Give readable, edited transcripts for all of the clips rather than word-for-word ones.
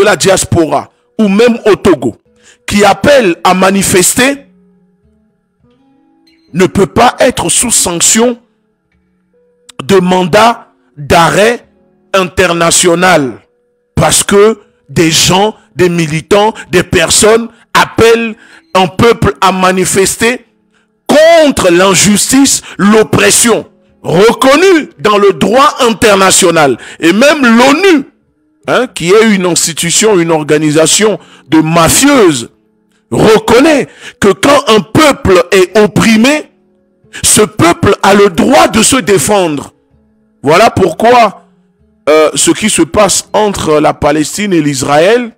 la diaspora ou même au Togo qui appelle à manifester ne peut pas être sous sanction de mandat d'arrêt international parce que des gens, des militants, des personnes appellent un peuple à manifester contre l'injustice, l'oppression reconnue dans le droit international. Et même l'ONU, qui est une institution, une organisation de mafieuses, reconnaît que quand un peuple est opprimé, ce peuple a le droit de se défendre. Voilà pourquoi ce qui se passe entre la Palestine et l'Israël,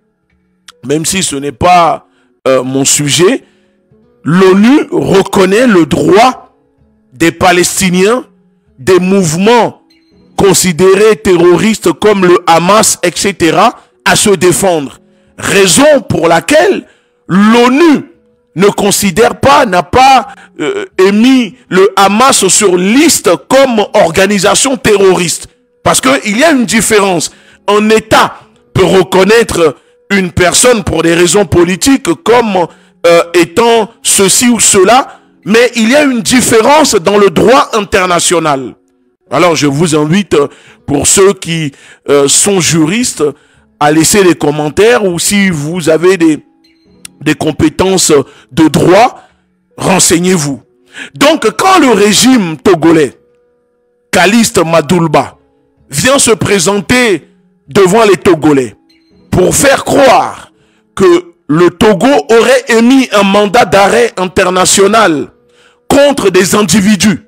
même si ce n'est pas mon sujet, l'ONU reconnaît le droit des Palestiniens, des mouvements considérés terroristes comme le Hamas, etc., à se défendre. Raison pour laquelle l'ONU ne considère pas, n'a pas émis le Hamas sur liste comme organisation terroriste. Parce qu'il y a une différence. Un État peut reconnaître une personne pour des raisons politiques comme étant ceci ou cela, mais il y a une différence dans le droit international. Alors je vous invite, pour ceux qui sont juristes, à laisser des commentaires, ou si vous avez des compétences de droit, renseignez-vous. Donc quand le régime togolais, Calixte Madoulba, vient se présenter devant les Togolais pour faire croire que le Togo aurait émis un mandat d'arrêt international contre des individus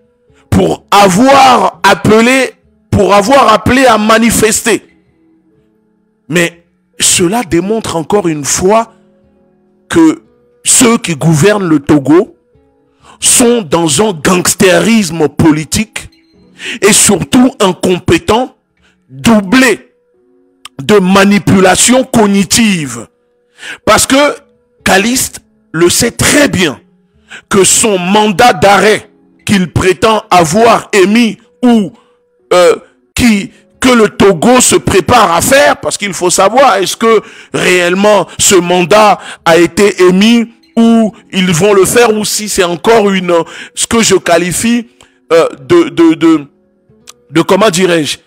pour avoir appelé à manifester. Mais cela démontre encore une fois que ceux qui gouvernent le Togo sont dans un gangstérisme politique et surtout incompétents, doublés de manipulation cognitive. Parce que Calixte le sait très bien que son mandat d'arrêt qu'il prétend avoir émis ou que le Togo se prépare à faire, parce qu'il faut savoir, est-ce que réellement ce mandat a été émis ou ils vont le faire, ou si c'est encore ce que je qualifie de comment dirais-je,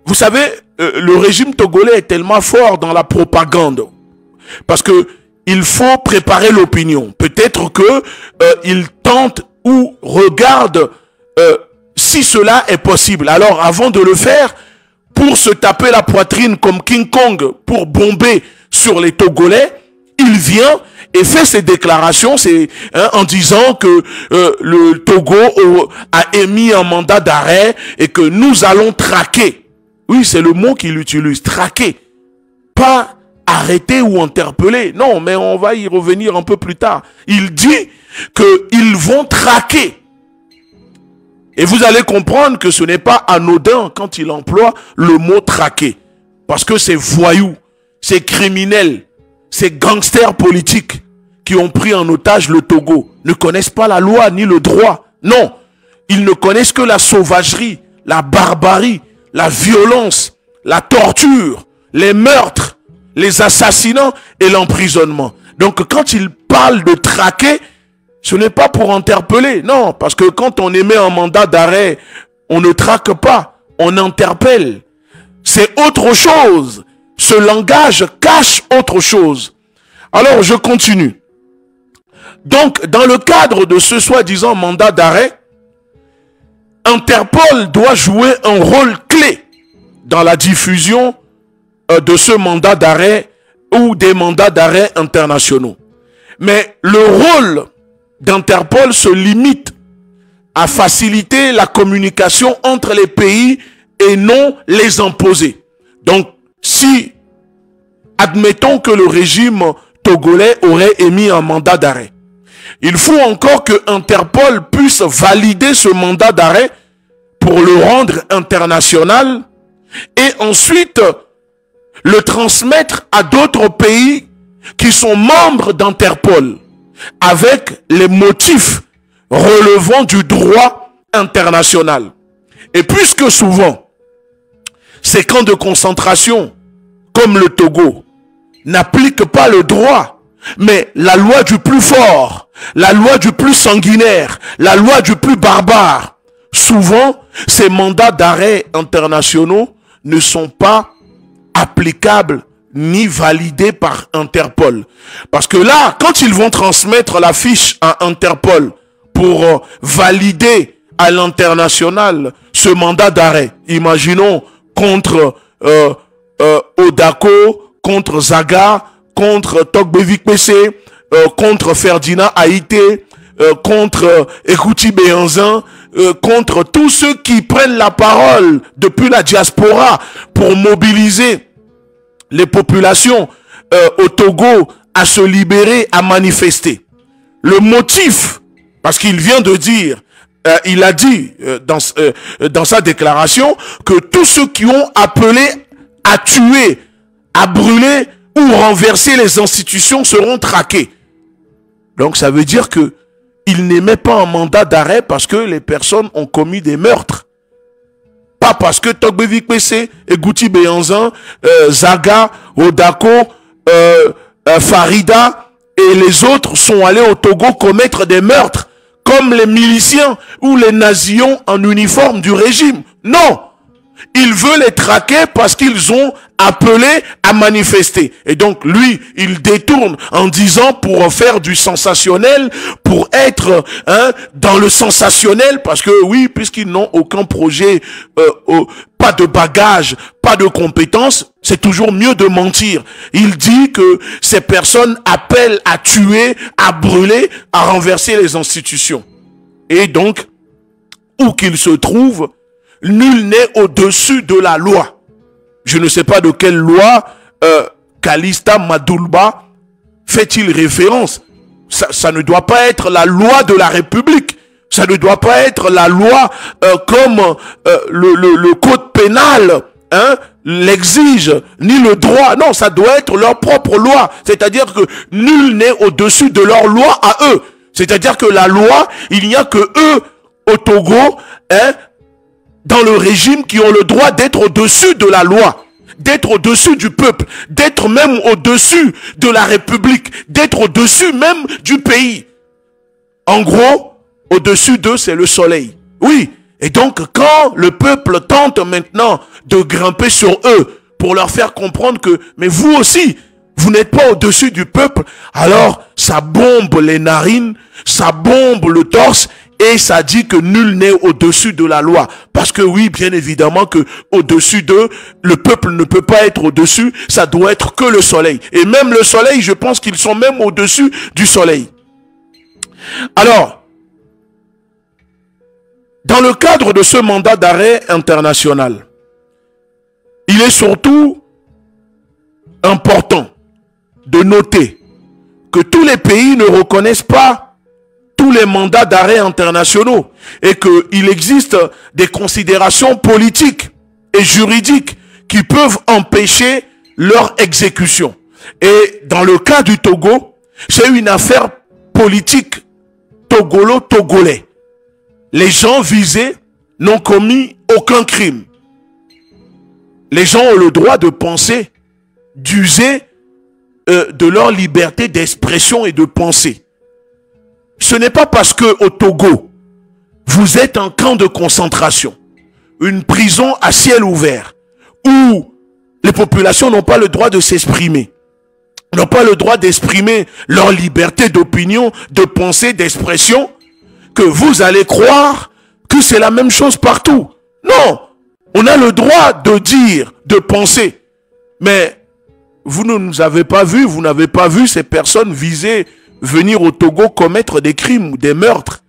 vous savez, le régime togolais est tellement fort dans la propagande, parce que il faut préparer l'opinion. Peut-être que il tente ou regarde si cela est possible. Alors avant de le faire, pour se taper la poitrine comme King Kong, pour bomber sur les Togolais, il vient et fait ses déclarations en disant que le Togo a émis un mandat d'arrêt et que nous allons traquer. Oui, c'est le mot qu'il utilise, traquer. Pas arrêter ou interpeller. Non, mais on va y revenir un peu plus tard. Il dit qu'ils vont traquer. Et vous allez comprendre que ce n'est pas anodin quand il emploie le mot traquer. Parce que ces voyous, ces criminels, ces gangsters politiques qui ont pris en otage le Togo ne connaissent pas la loi ni le droit. Non, ils ne connaissent que la sauvagerie, la barbarie, la violence, la torture, les meurtres, les assassinats et l'emprisonnement. Donc quand ils parlent de traquer, ce n'est pas pour interpeller, non, parce que quand on émet un mandat d'arrêt, on ne traque pas, on interpelle. C'est autre chose. Ce langage cache autre chose. Alors, je continue. Donc, dans le cadre de ce soi-disant mandat d'arrêt, Interpol doit jouer un rôle clé dans la diffusion de ce mandat d'arrêt ou des mandats d'arrêt internationaux. Mais le rôle d'Interpol se limite à faciliter la communication entre les pays et non les imposer. Donc, si, admettons que le régime togolais aurait émis un mandat d'arrêt, il faut encore que Interpol puisse valider ce mandat d'arrêt pour le rendre international et ensuite le transmettre à d'autres pays qui sont membres d'Interpol avec les motifs relevant du droit international. Et puisque souvent, ces camps de concentration, comme le Togo, n'applique pas le droit, mais la loi du plus fort, la loi du plus sanguinaire, la loi du plus barbare, souvent, ces mandats d'arrêt internationaux ne sont pas applicables ni validés par Interpol. Parce que là, quand ils vont transmettre la fiche à Interpol pour valider à l'international ce mandat d'arrêt, imaginons contre Odako, contre Zaga, contre Togbevik PC, contre Ferdinand Haïté, contre Ekouti Béanzin, contre tous ceux qui prennent la parole depuis la diaspora pour mobiliser les populations au Togo à se libérer, à manifester. Le motif, parce qu'il vient de dire, il a dit dans sa déclaration que tous ceux qui ont appelé à tuer, à brûler ou renverser les institutions seront traqués. Donc ça veut dire que il n'émet pas un mandat d'arrêt parce que les personnes ont commis des meurtres. Pas parce que Togbevik PC, Ekouti Béanzin, Zaga, Odako, Farida et les autres sont allés au Togo commettre des meurtres comme les miliciens ou les nazillons en uniforme du régime. Non! Il veut les traquer parce qu'ils ont appelé à manifester. Et donc, lui, il détourne en disant pour faire du sensationnel, pour être dans le sensationnel, parce que oui, puisqu'ils n'ont aucun projet, pas de bagage, pas de compétences, c'est toujours mieux de mentir. Il dit que ces personnes appellent à tuer, à brûler, à renverser les institutions. Et donc, où qu'il se trouve, nul n'est au-dessus de la loi. Je ne sais pas de quelle loi Calista Madulba fait-il référence. Ça ne doit pas être la loi de la République. Ça ne doit pas être la loi comme le code pénal l'exige, ni le droit. Non, ça doit être leur propre loi. C'est-à-dire que nul n'est au-dessus de leur loi à eux. C'est-à-dire que la loi, il n'y a que eux au Togo, dans le régime qui ont le droit d'être au-dessus de la loi, d'être au-dessus du peuple, d'être même au-dessus de la République, d'être au-dessus même du pays. En gros, au-dessus d'eux, c'est le soleil. Oui, et donc quand le peuple tente maintenant de grimper sur eux pour leur faire comprendre que, mais vous aussi, vous n'êtes pas au-dessus du peuple, alors ça bombe les narines, ça bombe le torse, et ça dit que nul n'est au-dessus de la loi. Parce que oui, bien évidemment que au-dessus d'eux, le peuple ne peut pas être au-dessus, ça doit être que le soleil. Et même le soleil, je pense qu'ils sont même au-dessus du soleil. Alors, dans le cadre de ce mandat d'arrêt international, il est surtout important de noter que tous les pays ne reconnaissent pas tous les mandats d'arrêt internationaux et qu'il existe des considérations politiques et juridiques qui peuvent empêcher leur exécution. Et dans le cas du Togo, c'est une affaire politique togolo-togolais. Les gens visés n'ont commis aucun crime. Les gens ont le droit de penser, d'user de leur liberté d'expression et de penser. Ce n'est pas parce que au Togo, vous êtes un camp de concentration, une prison à ciel ouvert, où les populations n'ont pas le droit de s'exprimer, n'ont pas le droit d'exprimer leur liberté d'opinion, de pensée, d'expression, que vous allez croire que c'est la même chose partout. Non, on a le droit de dire, de penser, mais vous ne nous avez pas vus, vous n'avez pas vu ces personnes visées venir au Togo commettre des crimes ou des meurtres.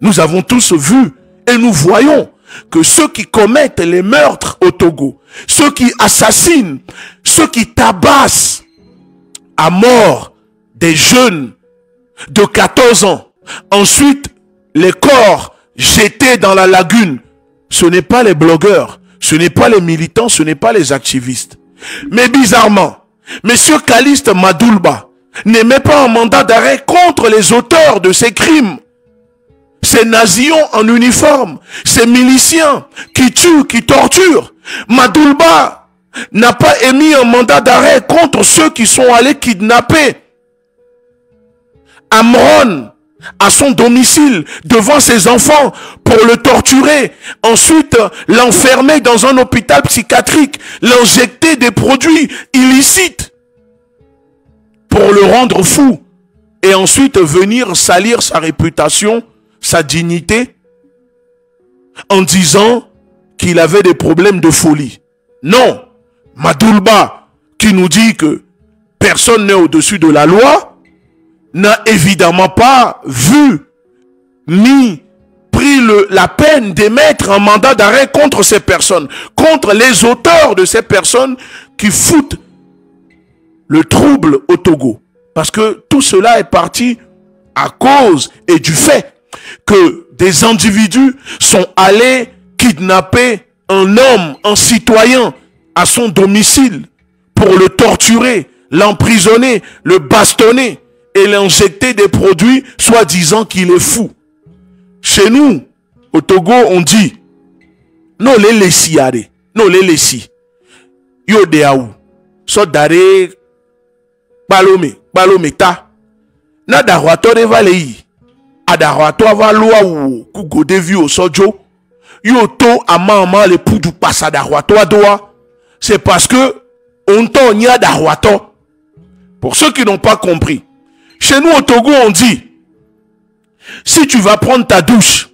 Nous avons tous vu et nous voyons que ceux qui commettent les meurtres au Togo, ceux qui assassinent, ceux qui tabassent à mort des jeunes de 14 ans, ensuite les corps jetés dans la lagune, ce n'est pas les blogueurs, ce n'est pas les militants, ce n'est pas les activistes. Mais bizarrement, M. Calista Madulba n'émet pas un mandat d'arrêt contre les auteurs de ces crimes. Ces nazillons en uniforme, ces miliciens qui tuent, qui torturent. Madulba n'a pas émis un mandat d'arrêt contre ceux qui sont allés kidnapper Amron à son domicile devant ses enfants pour le torturer, ensuite l'enfermer dans un hôpital psychiatrique, l'injecter des produits illicites pour le rendre fou et ensuite venir salir sa réputation, sa dignité en disant qu'il avait des problèmes de folie. Non, Madoulba qui nous dit que personne n'est au-dessus de la loi n'a évidemment pas vu ni pris la peine d'émettre un mandat d'arrêt contre ces personnes, contre les auteurs de ces personnes qui foutent le trouble au Togo. Parce que tout cela est parti à cause et du fait que des individus sont allés kidnapper un homme, un citoyen à son domicile pour le torturer, l'emprisonner, le bastonner et l'injecter des produits soi-disant qu'il est fou. Chez nous, au Togo, on dit non les laissi yare, non les laissi. Yo deaou, so dare balome ta. Na darwato de valei. Adarwato ava loa ou kugo devi au sojo. Yo to ama le poudou passa darwato adoa. C'est parce que on t'en y a darwato. Pour ceux qui n'ont pas compris. Chez nous au Togo, on dit, si tu vas prendre ta douche,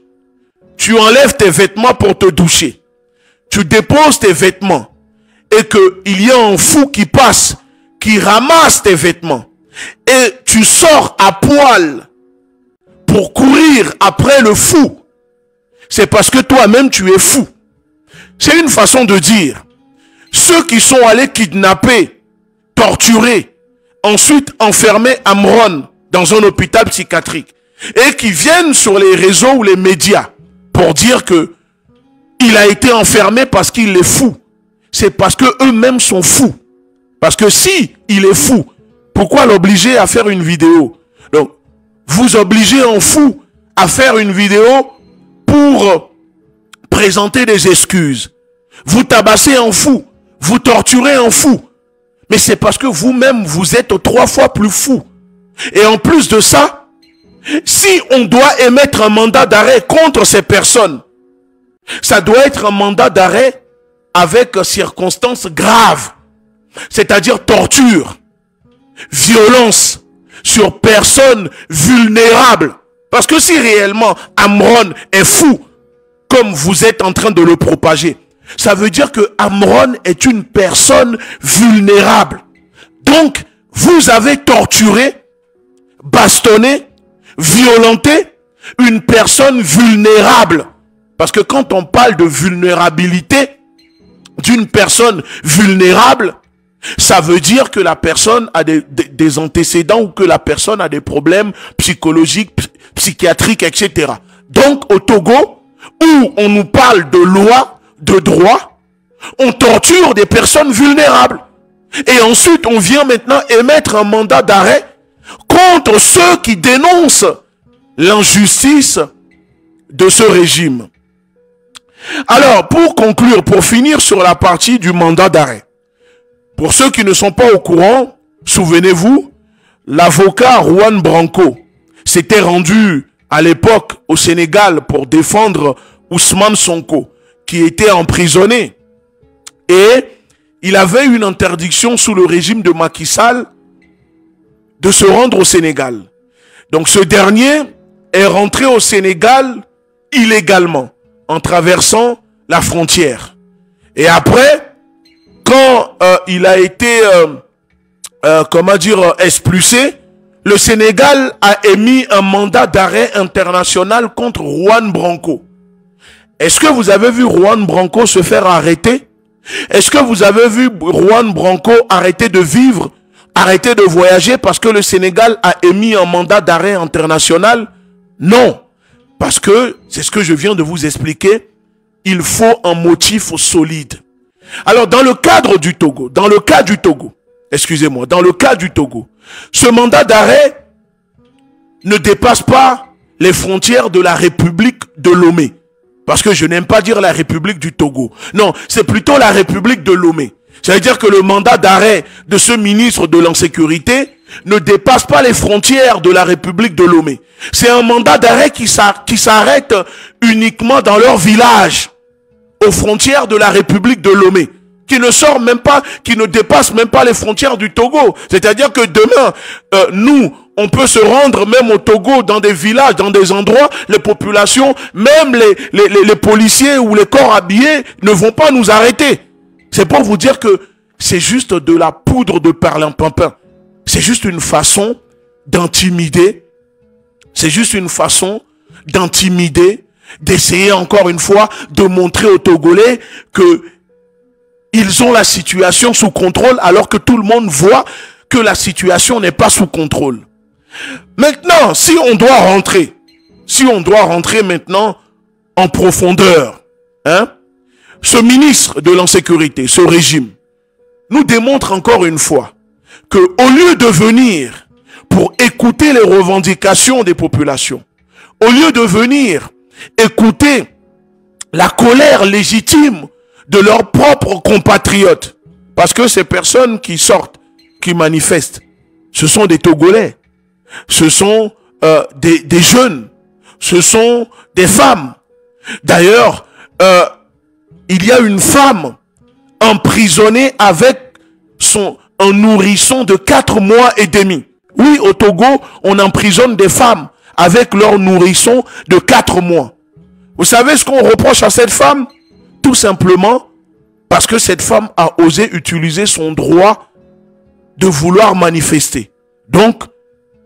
tu enlèves tes vêtements pour te doucher. Tu déposes tes vêtements et qu'il y a un fou qui passe, qui ramasse tes vêtements. Et tu sors à poil pour courir après le fou. C'est parce que toi-même tu es fou. C'est une façon de dire, ceux qui sont allés kidnapper, torturer, ensuite enfermer Amron dans un hôpital psychiatrique et qui viennent sur les réseaux ou les médias pour dire que il a été enfermé parce qu'il est fou. C'est parce que eux-mêmes sont fous. Parce que si il est fou, pourquoi l'obliger à faire une vidéo? Donc, vous obligez un fou à faire une vidéo pour présenter des excuses. Vous tabassez un fou, vous torturez un fou. Mais c'est parce que vous-même, vous êtes 3 fois plus fou. Et en plus de ça, si on doit émettre un mandat d'arrêt contre ces personnes, ça doit être un mandat d'arrêt avec circonstances graves. C'est-à-dire torture, violence sur personnes vulnérables. Parce que si réellement Amron est fou, comme vous êtes en train de le propager, ça veut dire que Amron est une personne vulnérable. Donc, vous avez torturé, bastonné, violenté une personne vulnérable. Parce que quand on parle de vulnérabilité d'une personne vulnérable, ça veut dire que la personne a des antécédents ou que la personne a des problèmes psychologiques, psychiatriques, etc. Donc, au Togo, où on nous parle de loi, de droit, on torture des personnes vulnérables. Et ensuite, on vient maintenant émettre un mandat d'arrêt contre ceux qui dénoncent l'injustice de ce régime. Alors, pour conclure, pour finir sur la partie du mandat d'arrêt, pour ceux qui ne sont pas au courant, souvenez-vous, l'avocat Juan Branco s'était rendu à l'époque au Sénégal pour défendre Ousmane Sonko, qui était emprisonné. Et il avait une interdiction sous le régime de Macky Sall de se rendre au Sénégal. Donc ce dernier est rentré au Sénégal illégalement, en traversant la frontière. Et après, quand il a été, expulsé, le Sénégal a émis un mandat d'arrêt international contre Juan Branco. Est-ce que vous avez vu Juan Branco se faire arrêter? Est-ce que vous avez vu Juan Branco arrêter de vivre, arrêter de voyager parce que le Sénégal a émis un mandat d'arrêt international? Non. Parce que, c'est ce que je viens de vous expliquer, il faut un motif solide. Alors, dans le cadre du Togo, dans le cas du Togo, ce mandat d'arrêt ne dépasse pas les frontières de la République de Lomé. Parce que je n'aime pas dire la République du Togo. Non, c'est plutôt la République de Lomé. Ça veut dire que le mandat d'arrêt de ce ministre de l'insécurité ne dépasse pas les frontières de la République de Lomé. C'est un mandat d'arrêt qui s'arrête uniquement dans leur village, aux frontières de la République de Lomé, qui ne sort même pas, qui ne dépasse même pas les frontières du Togo. C'est-à-dire que demain, nous, on peut se rendre même au Togo, dans des villages, dans des endroits, les populations, même les policiers ou les corps habillés ne vont pas nous arrêter. C'est pour vous dire que c'est juste de la poudre de perlimpinpin. C'est juste une façon d'intimider. C'est juste une façon d'intimider, d'essayer encore une fois de montrer aux Togolais que ils ont la situation sous contrôle alors que tout le monde voit que la situation n'est pas sous contrôle. Maintenant, si on doit rentrer maintenant en profondeur, ce ministre de l'insécurité, ce régime, nous démontre encore une fois que au lieu de venir pour écouter les revendications des populations, au lieu de venir écouter la colère légitime de leurs propres compatriotes, parce que ces personnes qui sortent, qui manifestent, ce sont des Togolais, ce sont des jeunes, ce sont des femmes. D'ailleurs, il y a une femme emprisonnée avec un nourrisson de 4 mois et demi. Oui, au Togo, on emprisonne des femmes avec leur nourrisson de 4 mois. Vous savez ce qu'on reproche à cette femme? Tout simplement parce que cette femme a osé utiliser son droit de vouloir manifester. Donc,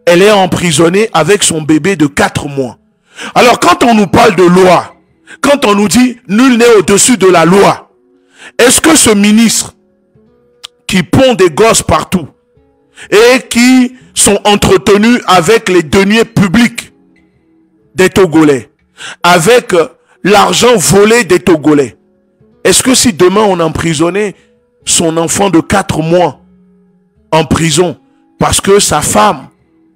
elle est emprisonnée avec son bébé de 4 mois. Alors, quand on nous parle de loi, quand on nous dit « nul n'est au-dessus de la loi », est-ce que ce ministre qui pond des gosses partout et qui sont entretenus avec les deniers publics des Togolais, avec l'argent volé des Togolais, est-ce que si demain on emprisonnait son enfant de 4 mois en prison parce que sa femme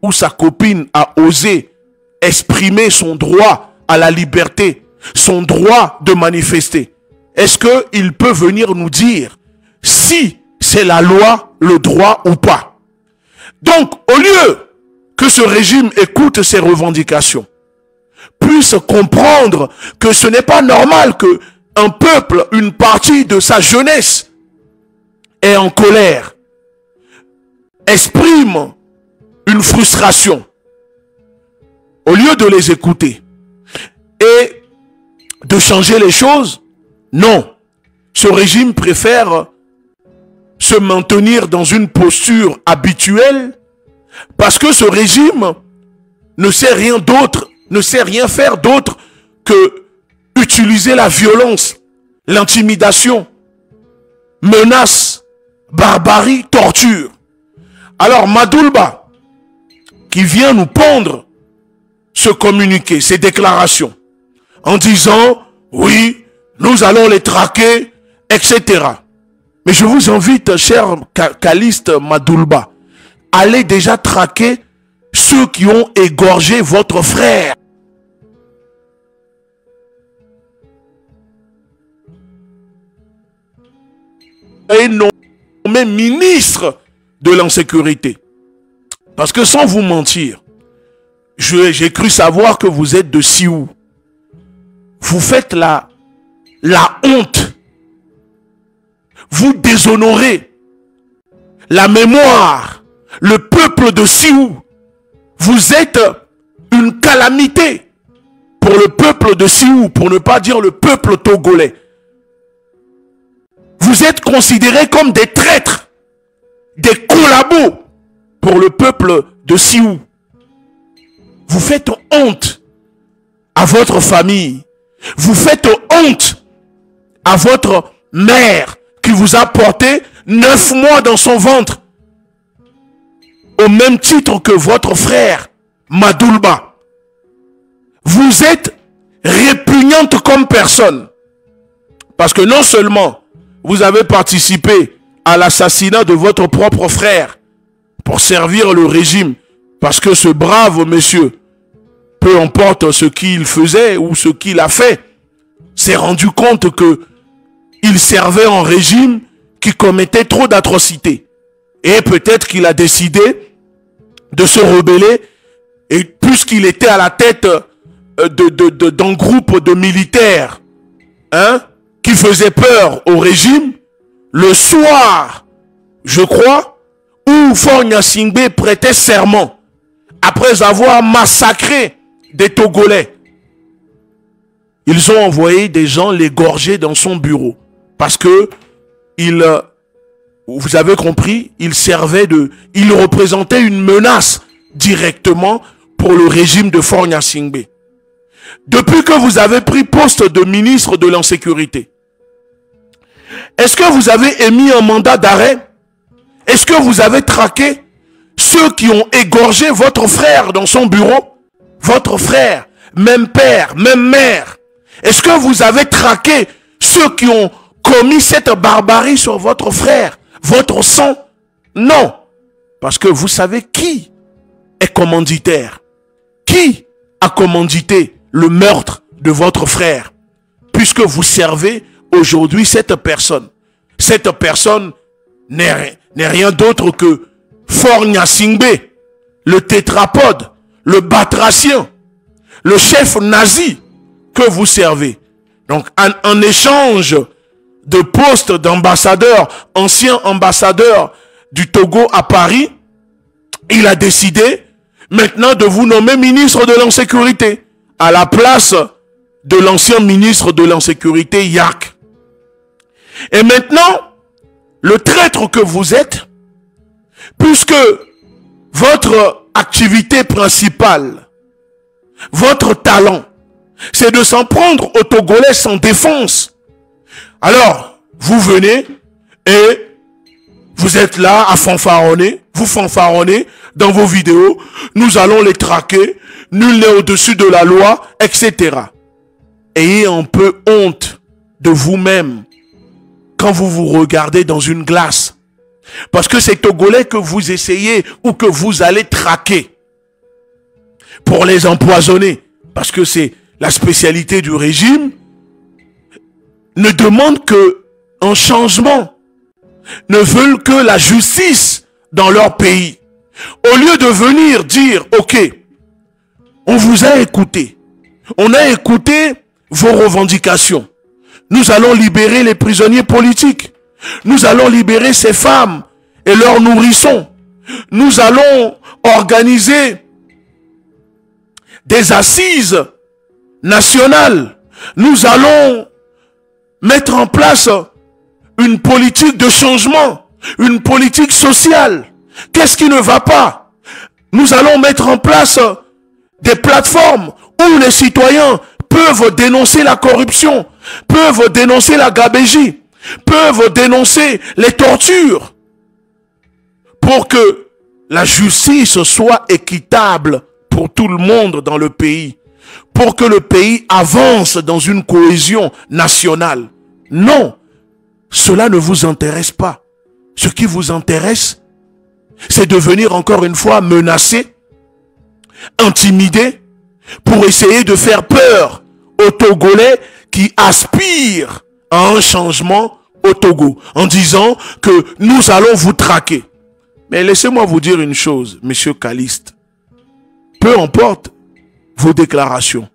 ou sa copine a osé exprimer son droit à la liberté, son droit de manifester, est-ce qu'il peut venir nous dire si c'est la loi, le droit ou pas? Donc, au lieu que ce régime écoute ces revendications, puisse comprendre que ce n'est pas normal que un peuple, une partie de sa jeunesse est en colère, exprime une frustration, au lieu de les écouter et de changer les choses, non. Ce régime préfère se maintenir dans une posture habituelle parce que ce régime ne sait rien d'autre, ne sait rien faire d'autre que utiliser la violence, l'intimidation, menace, barbarie, torture. Alors Madoulba, qui vient nous pondre ce communiqué, ces déclarations, en disant, oui, nous allons les traquer, etc. Mais je vous invite, cher Caliste Madoulba, allez déjà traquer ceux qui ont égorgé votre frère. Et nommé ministre de l'insécurité. Parce que sans vous mentir, j'ai cru savoir que vous êtes de Sioux. Vous faites la honte. Vous déshonorez la mémoire, le peuple de Sioux. Vous êtes une calamité pour le peuple de Sioux, pour ne pas dire le peuple togolais. Vous êtes considérés comme des traîtres, des collabos pour le peuple de Sioux. Vous faites honte à votre famille. Vous faites honte à votre mère qui vous a porté 9 mois dans son ventre. Au même titre que votre frère Madoulba. Vous êtes répugnante comme personne. Parce que non seulement vous avez participé à l'assassinat de votre propre frère pour servir le régime, parce que ce brave monsieur, peu importe ce qu'il faisait ou ce qu'il a fait, s'est rendu compte que il servait un régime qui commettait trop d'atrocités. Et peut-être qu'il a décidé de se rebeller. Et puisqu'il était à la tête d'un groupe de militaires qui faisaient peur au régime, le soir, je crois, où Faure Gnassingbé prêtait serment, après avoir massacré des Togolais, ils ont envoyé des gens l'égorger dans son bureau. Parce que vous avez compris, il représentait une menace directement pour le régime de Faure Gnassingbé. Depuis que vous avez pris poste de ministre de l'insécurité, est-ce que vous avez émis un mandat d'arrêt? Est-ce que vous avez traqué ceux qui ont égorgé votre frère dans son bureau? Votre frère, même père, même mère. Est-ce que vous avez traqué ceux qui ont commis cette barbarie sur votre frère, votre sang? Non. Parce que vous savez qui est commanditaire. Qui a commandité le meurtre de votre frère? Puisque vous servez aujourd'hui cette personne. Cette personne n'est rien d'autre que Faure Gnassingbé, le tétrapode, le batracien, le chef nazi que vous servez. Donc, en échange de poste d'ambassadeur, ancien ambassadeur du Togo à Paris, il a décidé maintenant de vous nommer ministre de l'insécurité à la place de l'ancien ministre de l'insécurité, Yak. Et maintenant, le traître que vous êtes, puisque votre activité principale, votre talent, c'est de s'en prendre aux Togolais sans défense. Alors, vous venez et vous êtes là à fanfaronner, vous fanfaronnez dans vos vidéos, nous allons les traquer, nul n'est au-dessus de la loi, etc. Ayez un peu honte de vous-même quand vous vous regardez dans une glace. Parce que ces Togolais que vous essayez ou que vous allez traquer pour les empoisonner, parce que c'est la spécialité du régime, ne demandent qu'un changement, ne veulent que la justice dans leur pays. Au lieu de venir dire, ok, on vous a écouté, on a écouté vos revendications, nous allons libérer les prisonniers politiques, nous allons libérer ces femmes et leurs nourrissons, nous allons organiser des assises nationales, nous allons mettre en place une politique de changement, une politique sociale. Qu'est-ce qui ne va pas? Nous allons mettre en place des plateformes où les citoyens peuvent dénoncer la corruption, peuvent dénoncer la gabégie, peuvent dénoncer les tortures, pour que la justice soit équitable pour tout le monde dans le pays, pour que le pays avance dans une cohésion nationale. Non, cela ne vous intéresse pas. Ce qui vous intéresse, c'est de venir encore une fois menacer, intimider, pour essayer de faire peur aux Togolais qui aspirent à un changement au Togo, en disant que nous allons vous traquer. Mais laissez-moi vous dire une chose, monsieur Caliste. Peu importe vos déclarations,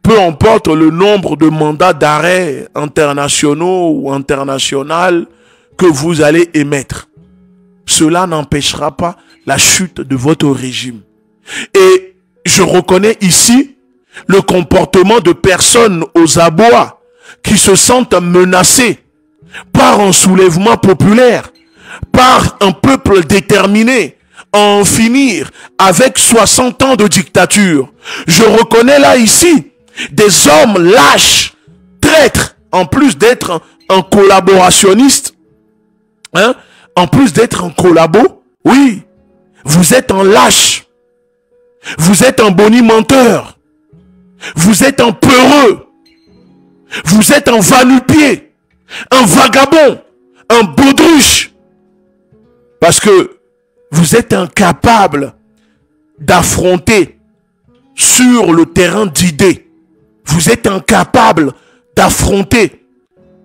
peu importe le nombre de mandats d'arrêt internationaux ou international que vous allez émettre, cela n'empêchera pas la chute de votre régime. Et je reconnais ici le comportement de personnes aux abois qui se sentent menacées par un soulèvement populaire, par un peuple déterminé à en finir avec 60 ans de dictature. Je reconnais là ici des hommes lâches, traîtres, en plus d'être un collaborationniste, en plus d'être un collabo, oui, vous êtes un lâche, vous êtes un bonimenteur, vous êtes un peureux, vous êtes un va-nu-pied, un vagabond, un baudruche, parce que vous êtes incapable d'affronter sur le terrain d'idées. Vous êtes incapable d'affronter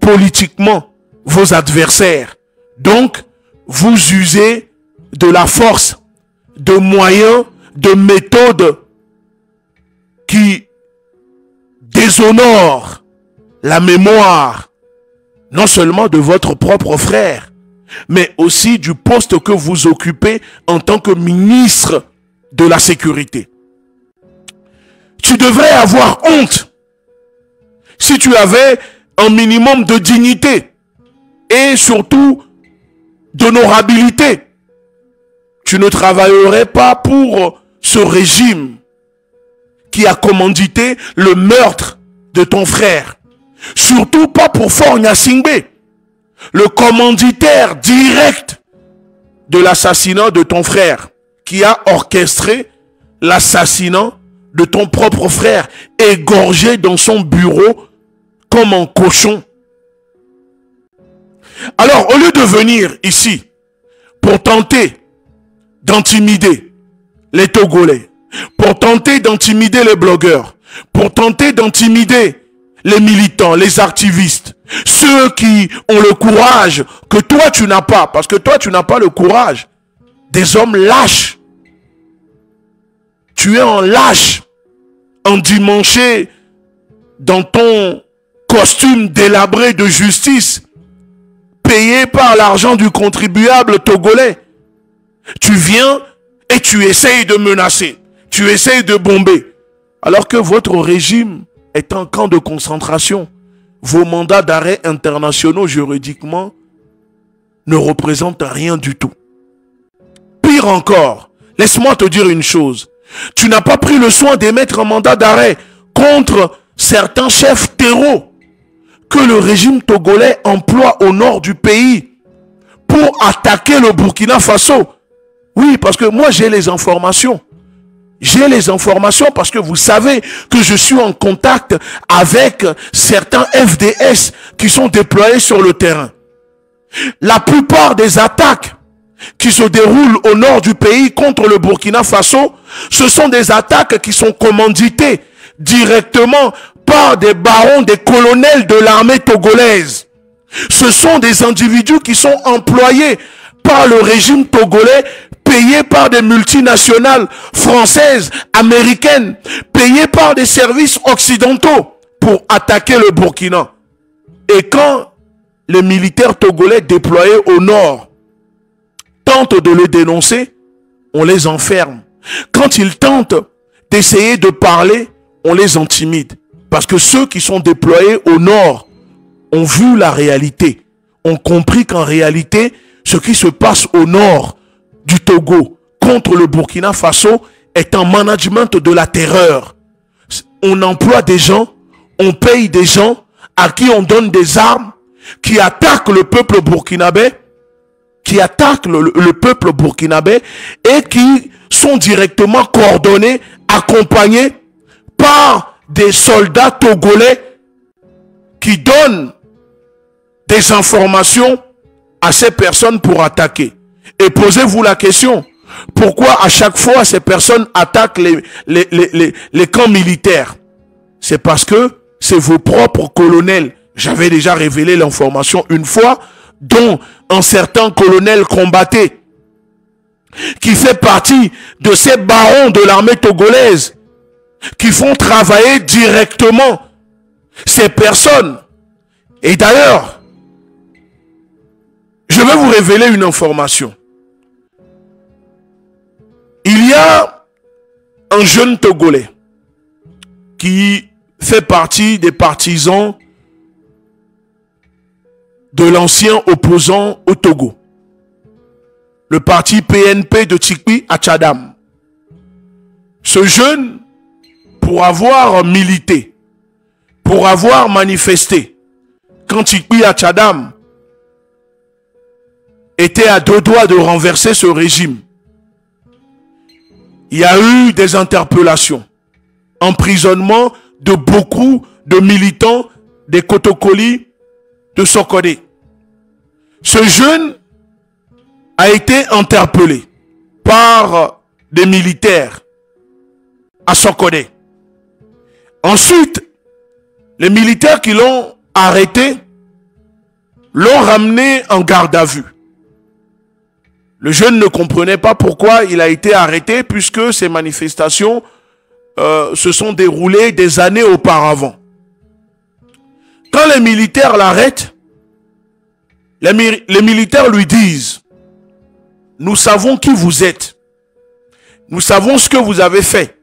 politiquement vos adversaires. Donc, vous usez de la force, de moyens, de méthodes qui déshonorent la mémoire, non seulement de votre propre frère, mais aussi du poste que vous occupez en tant que ministre de la sécurité. Tu devrais avoir honte si tu avais un minimum de dignité et surtout d'honorabilité. Tu ne travaillerais pas pour ce régime qui a commandité le meurtre de ton frère. Surtout pas pour Faure Gnassingbé, le commanditaire direct de l'assassinat de ton frère, qui a orchestré l'assassinat de ton propre frère, égorgé dans son bureau comme un cochon. Alors, au lieu de venir ici pour tenter d'intimider les Togolais, pour tenter d'intimider les blogueurs, pour tenter d'intimider les militants, les activistes, ceux qui ont le courage que toi tu n'as pas, parce que toi tu n'as pas le courage, des hommes lâches. Tu es un lâche, endimanché dans ton costume délabré de justice, payé par l'argent du contribuable togolais. Tu viens et tu essayes de menacer, tu essayes de bomber, alors que votre régime est un camp de concentration. Vos mandats d'arrêt internationaux juridiquement ne représentent rien du tout. Pire encore, laisse-moi te dire une chose. Tu n'as pas pris le soin d'émettre un mandat d'arrêt contre certains chefs terreaux que le régime togolais emploie au nord du pays pour attaquer le Burkina Faso. Oui, parce que moi j'ai les informations. J'ai les informations parce que vous savez que je suis en contact avec certains FDS qui sont déployés sur le terrain. La plupart des attaques qui se déroulent au nord du pays contre le Burkina Faso, ce sont des attaques qui sont commanditées directement par des barons, des colonels de l'armée togolaise. Ce sont des individus qui sont employés par le régime togolais, payés par des multinationales françaises, américaines, payés par des services occidentaux pour attaquer le Burkina. Et quand les militaires togolais déployés au nord tentent de le dénoncer, on les enferme. Quand ils tentent d'essayer de parler, on les intimide. Parce que ceux qui sont déployés au nord ont vu la réalité, ont compris qu'en réalité, ce qui se passe au nord du Togo contre le Burkina Faso est un management de la terreur. On emploie des gens, on paye des gens à qui on donne des armes, qui attaquent le peuple burkinabé, le peuple burkinabé et qui sont directement coordonnés, accompagnés par des soldats togolais qui donnent des informations à ces personnes pour attaquer. Et posez-vous la question, pourquoi à chaque fois ces personnes attaquent les camps militaires? C'est parce que c'est vos propres colonels. J'avais déjà révélé l'information une fois, dont un certain colonel combattait, qui fait partie de ces barons de l'armée togolaise, qui font travailler directement ces personnes. Et d'ailleurs, je vais vous révéler une information. Il y a un jeune Togolais qui fait partie des partisans de l'ancien opposant au Togo, le parti PNP de Tchikwi à Tchadam. Ce jeune, pour avoir milité, pour avoir manifesté, quand Tchikwi à Tchadam était à deux doigts de renverser ce régime, il y a eu des interpellations, emprisonnement de beaucoup de militants des Kotokoli de Sokodé. Ce jeune a été interpellé par des militaires à Sokodé. Ensuite, les militaires qui l'ont arrêté l'ont ramené en garde à vue. Le jeune ne comprenait pas pourquoi il a été arrêté puisque ces manifestations se sont déroulées des années auparavant. Quand les militaires l'arrêtent, les militaires lui disent: nous savons qui vous êtes. Nous savons ce que vous avez fait.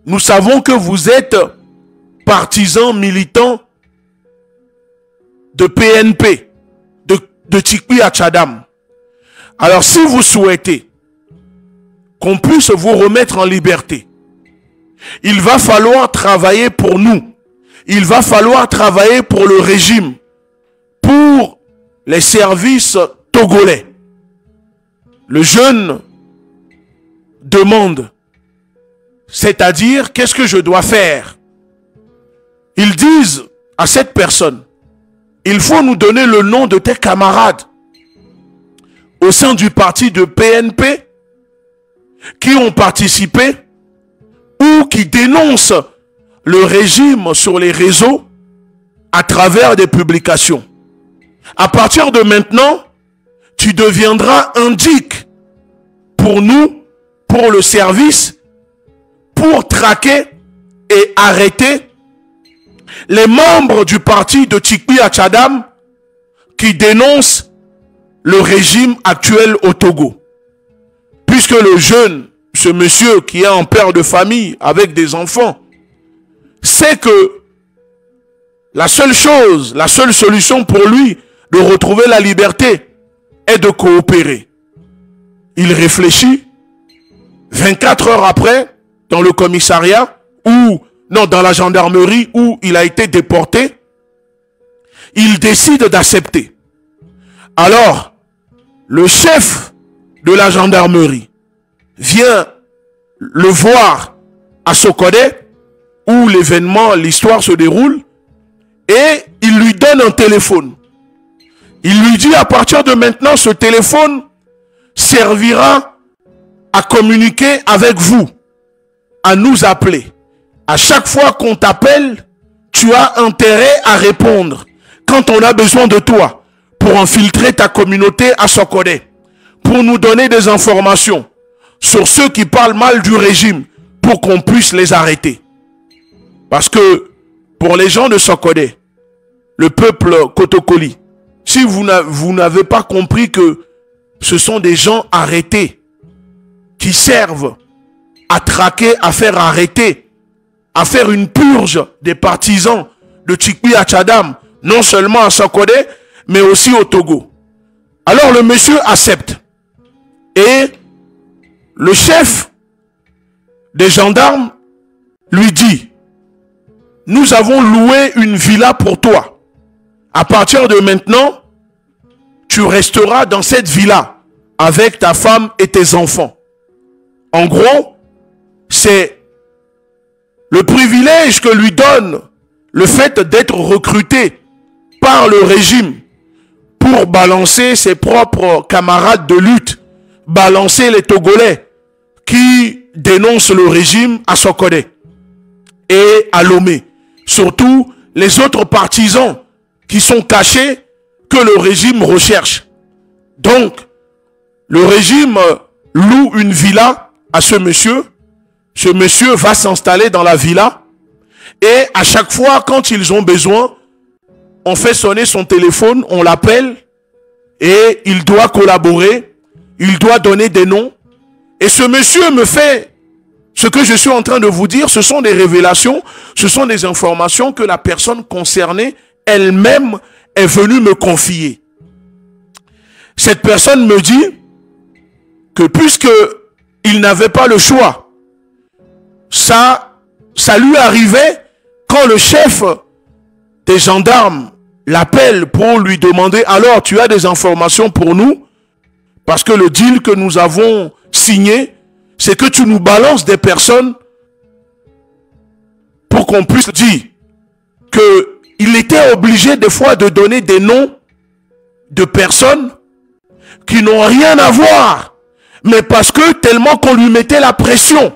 Nous savons que vous êtes partisan militant de PNP, de Tchikwi Achadam. Alors si vous souhaitez qu'on puisse vous remettre en liberté, il va falloir travailler pour nous. Il va falloir travailler pour le régime, pour les services togolais. Le jeune demande, c'est-à-dire, qu'est-ce que je dois faire? Ils disent à cette personne: il faut nous donner le nom de tes camarades au sein du parti de PNP qui ont participé ou qui dénoncent le régime sur les réseaux à travers des publications. À partir de maintenant, tu deviendras indique pour nous, pour le service, pour traquer et arrêter les membres du parti de Tchikwi Achadam qui dénoncent le régime actuel au Togo. Puisque le jeune, ce monsieur qui est un père de famille avec des enfants, sait que la seule chose, la seule solution pour lui de retrouver la liberté est de coopérer. Il réfléchit. 24 heures après, dans le commissariat, dans la gendarmerie où il a été déporté, il décide d'accepter. Alors, le chef de la gendarmerie vient le voir à Sokodé, où l'événement, l'histoire se déroule, et il lui donne un téléphone. Il lui dit: à partir de maintenant, ce téléphone servira à communiquer avec vous, à nous appeler. À chaque fois qu'on t'appelle, tu as intérêt à répondre quand on a besoin de toi pour infiltrer ta communauté à Sokodé, pour nous donner des informations sur ceux qui parlent mal du régime, pour qu'on puisse les arrêter. Parce que pour les gens de Sokodé, le peuple Kotokoli, si vous n'avez pas compris que ce sont des gens arrêtés qui servent à traquer, à faire arrêter, à faire une purge des partisans de Tchikwi Achadam, non seulement à Sokodé, mais aussi au Togo. Alors le monsieur accepte. Et le chef des gendarmes lui dit: nous avons loué une villa pour toi. À partir de maintenant, tu resteras dans cette villa avec ta femme et tes enfants. En gros, c'est le privilège que lui donne le fait d'être recruté par le régime pour balancer ses propres camarades de lutte, balancer les Togolais qui dénoncent le régime à Sokodé et à Lomé. Surtout les autres partisans qui sont cachés que le régime recherche. Donc, le régime loue une villa à ce monsieur. Ce monsieur va s'installer dans la villa. Et à chaque fois, quand ils ont besoin, on fait sonner son téléphone, on l'appelle. Et il doit collaborer. Il doit donner des noms. Et ce monsieur me fait... Ce que je suis en train de vous dire, ce sont des révélations, ce sont des informations que la personne concernée elle-même est venue me confier. Cette personne me dit que puisque il n'avait pas le choix, ça lui arrivait quand le chef des gendarmes l'appelle pour lui demander: alors tu as des informations pour nous? Parce que le deal que nous avons signé, c'est que tu nous balances des personnes pour qu'on puisse dire qu'il était obligé des fois de donner des noms de personnes qui n'ont rien à voir, mais parce que tellement qu'on lui mettait la pression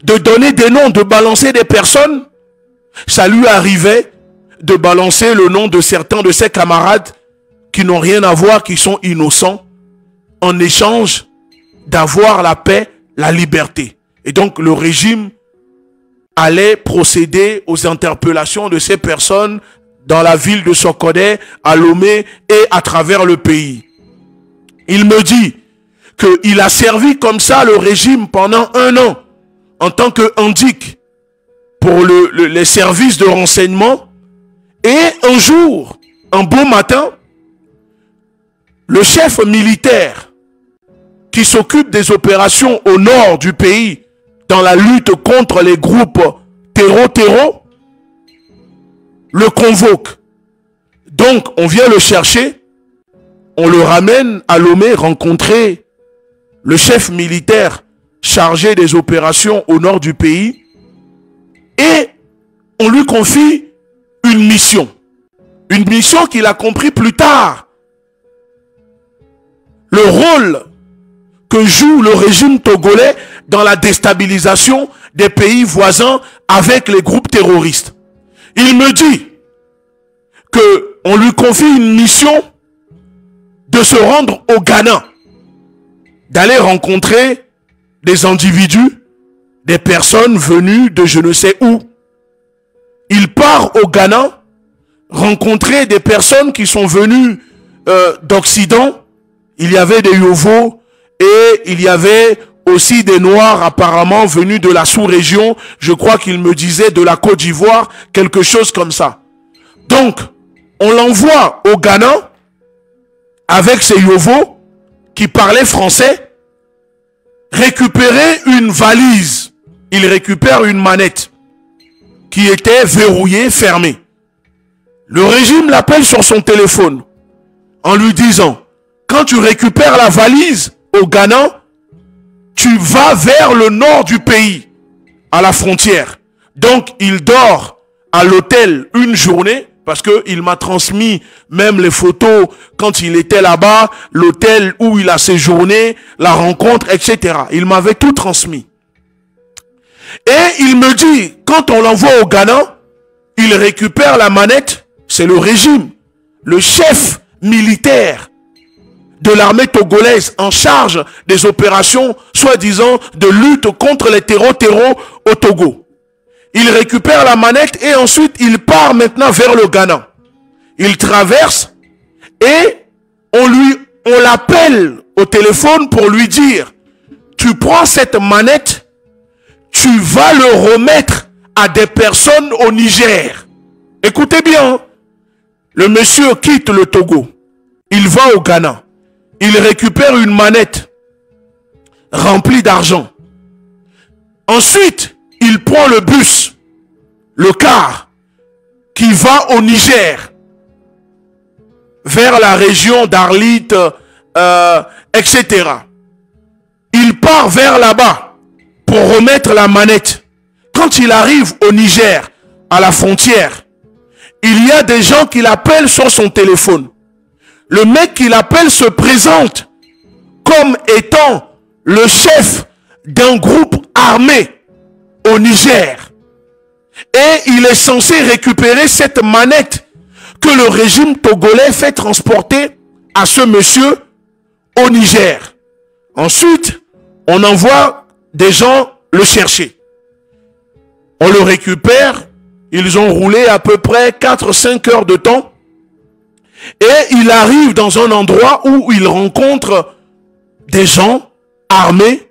de donner des noms, de balancer des personnes, ça lui arrivait de balancer le nom de certains de ses camarades qui n'ont rien à voir, qui sont innocents, en échange d'avoir la paix, la liberté. Et donc le régime allait procéder aux interpellations de ces personnes dans la ville de Sokodé, à Lomé et à travers le pays. Il me dit qu'il a servi comme ça le régime pendant 1 an en tant qu'indic pour les services de renseignement. Et un jour, un beau matin, le chef militaire qui s'occupe des opérations au nord du pays dans la lutte contre les groupes terreau le convoque. Donc, on vient le chercher, on le ramène à Lomé rencontrer le chef militaire chargé des opérations au nord du pays et on lui confie une mission qu'il a compris plus tard. Le rôle que joue le régime togolais dans la déstabilisation des pays voisins avec les groupes terroristes. Il me dit qu'on lui confie une mission de se rendre au Ghana, d'aller rencontrer des individus, des personnes venues de je ne sais où. Il part au Ghana rencontrer des personnes qui sont venues d'Occident. Il y avait des Yovos et il y avait aussi des Noirs apparemment venus de la sous-région. Je crois qu'il me disait de la Côte d'Ivoire, quelque chose comme ça. Donc, on l'envoie au Ghana avec ces Yovos qui parlaient français, récupérer une valise. Il récupère une manette qui était verrouillée, fermée. Le régime l'appelle sur son téléphone en lui disant: quand tu récupères la valise au Ghana, tu vas vers le nord du pays, à la frontière. Donc, il dort à l'hôtel une journée, parce qu'il m'a transmis même les photos quand il était là-bas, l'hôtel où il a séjourné, la rencontre, etc. Il m'avait tout transmis. Et il me dit, quand on l'envoie au Ghana, il récupère la manette, c'est le régime, le chef militaire de l'armée togolaise en charge des opérations, soi-disant, de lutte contre les terreaux au Togo. Il récupère la manette et ensuite il part maintenant vers le Ghana. Il traverse et on l'appelle au téléphone pour lui dire: tu prends cette manette, tu vas le remettre à des personnes au Niger. Écoutez bien, le monsieur quitte le Togo, il va au Ghana, il récupère une manette remplie d'argent. Ensuite, il prend le bus, le car, qui va au Niger, vers la région d'Arlit, etc. Il part vers là-bas pour remettre la manette. Quand il arrive au Niger, à la frontière, il y a des gens qui l'appellent sur son téléphone. Le mec qui l'appelle se présente comme étant le chef d'un groupe armé au Niger. Et il est censé récupérer cette manette que le régime togolais fait transporter à ce monsieur au Niger. Ensuite, on envoie des gens le chercher. On le récupère. Ils ont roulé à peu près 4-5 heures de temps. Et il arrive dans un endroit où il rencontre des gens armés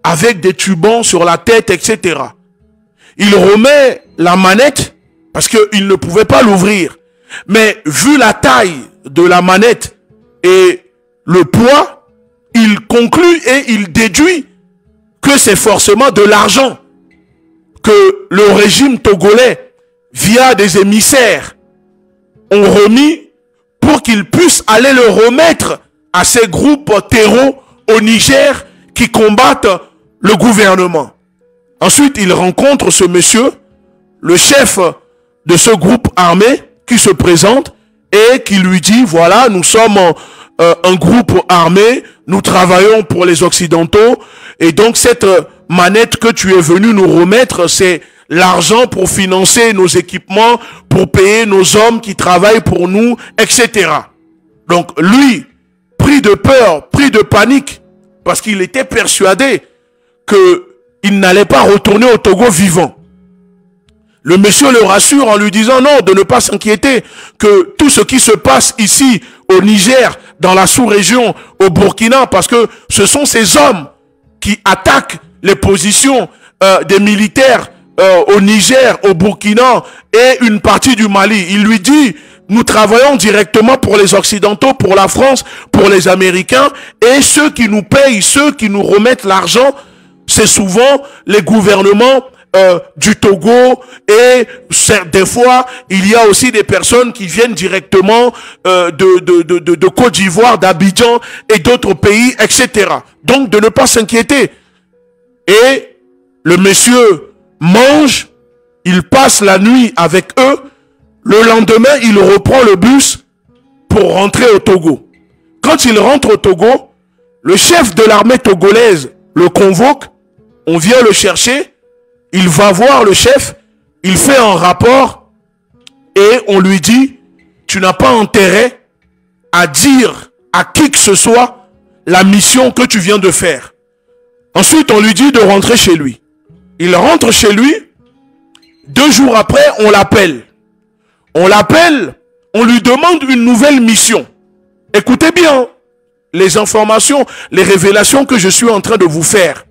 avec des tubans sur la tête, etc. Il remet la manette parce qu'il ne pouvait pas l'ouvrir. Mais vu la taille de la manette et le poids, il conclut et il déduit que c'est forcément de l'argent que le régime togolais, via des émissaires, ont remis pour qu'ils puissent aller le remettre à ces groupes terreaux au Niger qui combattent le gouvernement. Ensuite, il rencontre ce monsieur, le chef de ce groupe armé, qui se présente et qui lui dit: voilà, nous sommes un groupe armé, nous travaillons pour les Occidentaux, et donc cette manette que tu es venu nous remettre, c'est l'argent pour financer nos équipements, pour payer nos hommes qui travaillent pour nous, etc. Donc lui, pris de peur, pris de panique, parce qu'il était persuadé qu'il n'allait pas retourner au Togo vivant. Le monsieur le rassure en lui disant non, de ne pas s'inquiéter, que tout ce qui se passe ici au Niger, dans la sous-région, au Burkina, parce que ce sont ces hommes qui attaquent les positions des militaires au Niger, au Burkina et une partie du Mali. Il lui dit, nous travaillons directement pour les Occidentaux, pour la France, pour les Américains, et ceux qui nous payent, ceux qui nous remettent l'argent, c'est souvent les gouvernements du Togo, et des fois il y a aussi des personnes qui viennent directement de Côte d'Ivoire, d'Abidjan et d'autres pays, etc. Donc de ne pas s'inquiéter. Et le monsieur mange, il passe la nuit avec eux, le lendemain il reprend le bus pour rentrer au Togo. Quand il rentre au Togo, le chef de l'armée togolaise le convoque, on vient le chercher. Il va voir le chef, il fait un rapport et on lui dit, tu n'as pas intérêt à dire à qui que ce soit la mission que tu viens de faire. Ensuite, on lui dit de rentrer chez lui. Il rentre chez lui. 2 jours après, on l'appelle. On l'appelle, on lui demande une nouvelle mission. Écoutez bien, les informations, les révélations que je suis en train de vous faire,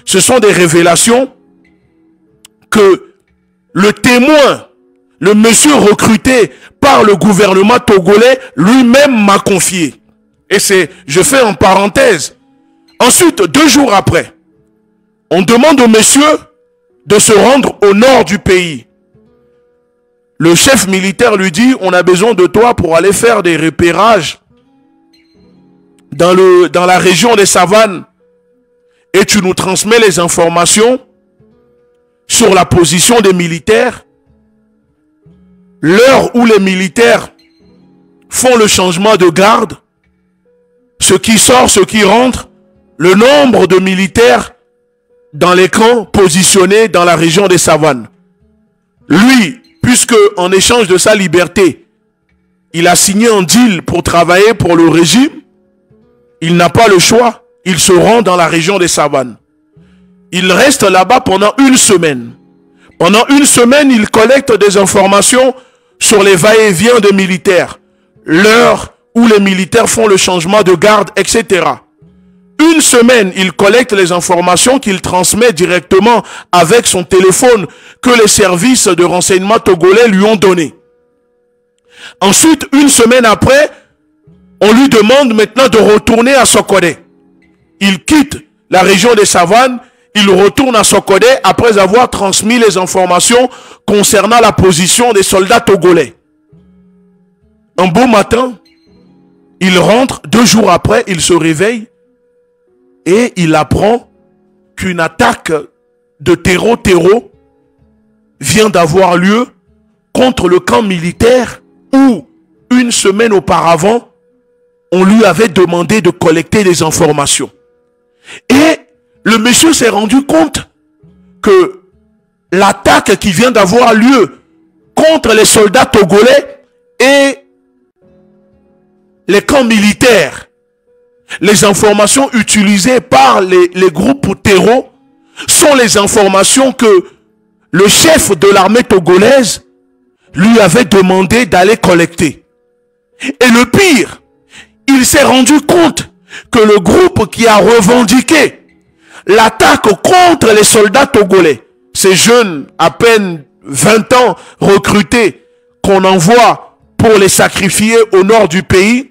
ce sont des révélations que le témoin, le monsieur recruté par le gouvernement togolais, lui-même m'a confié. Et c'est, je fais en parenthèse. Ensuite, 2 jours après, on demande au monsieur de se rendre au nord du pays. Le chef militaire lui dit, on a besoin de toi pour aller faire des repérages dans la région des savanes. Et tu nous transmets les informations sur la position des militaires, l'heure où les militaires font le changement de garde, ce qui sort, ce qui rentre, le nombre de militaires dans les camps positionnés dans la région des savanes. Lui, puisque en échange de sa liberté, il a signé un deal pour travailler pour le régime, il n'a pas le choix, il se rend dans la région des savanes. Il reste là-bas pendant 1 semaine. Pendant 1 semaine, il collecte des informations sur les va-et-vient des militaires, l'heure où les militaires font le changement de garde, etc. 1 semaine, il collecte les informations qu'il transmet directement avec son téléphone que les services de renseignement togolais lui ont donné. Ensuite, 1 semaine après, on lui demande maintenant de retourner à Sokodé. Il quitte la région des savanes. Il retourne à Sokodé après avoir transmis les informations concernant la position des soldats togolais. Un beau matin, il rentre. 2 jours après, il se réveille et il apprend qu'une attaque de terreau vient d'avoir lieu contre le camp militaire où, 1 semaine auparavant, on lui avait demandé de collecter des informations. Et le monsieur s'est rendu compte que l'attaque qui vient d'avoir lieu contre les soldats togolais et les camps militaires, les informations utilisées par les groupes terreaux sont les informations que le chef de l'armée togolaise lui avait demandé d'aller collecter. Et le pire, il s'est rendu compte que le groupe qui a revendiqué l'attaque contre les soldats togolais, ces jeunes à peine 20 ans recrutés qu'on envoie pour les sacrifier au nord du pays,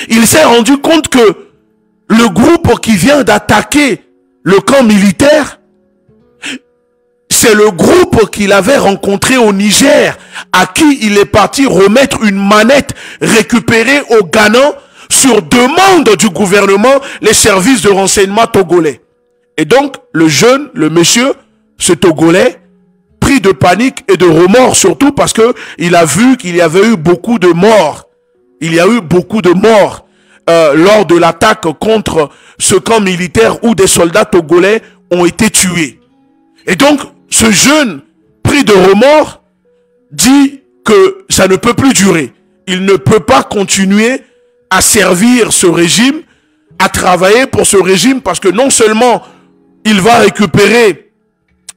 il s'est rendu compte que le groupe qui vient d'attaquer le camp militaire, c'est le groupe qu'il avait rencontré au Niger, à qui il est parti remettre une manette récupérée au Ghana sur demande du gouvernement, les services de renseignement togolais. Et donc, le jeune, le monsieur, ce Togolais, pris de panique et de remords surtout parce que il a vu qu'il y avait eu beaucoup de morts. Il y a eu beaucoup de morts lors de l'attaque contre ce camp militaire où des soldats togolais ont été tués. Et donc, ce jeune, pris de remords, dit que ça ne peut plus durer. il ne peut pas continuer à servir ce régime, à travailler pour ce régime, parce que non seulement il va récupérer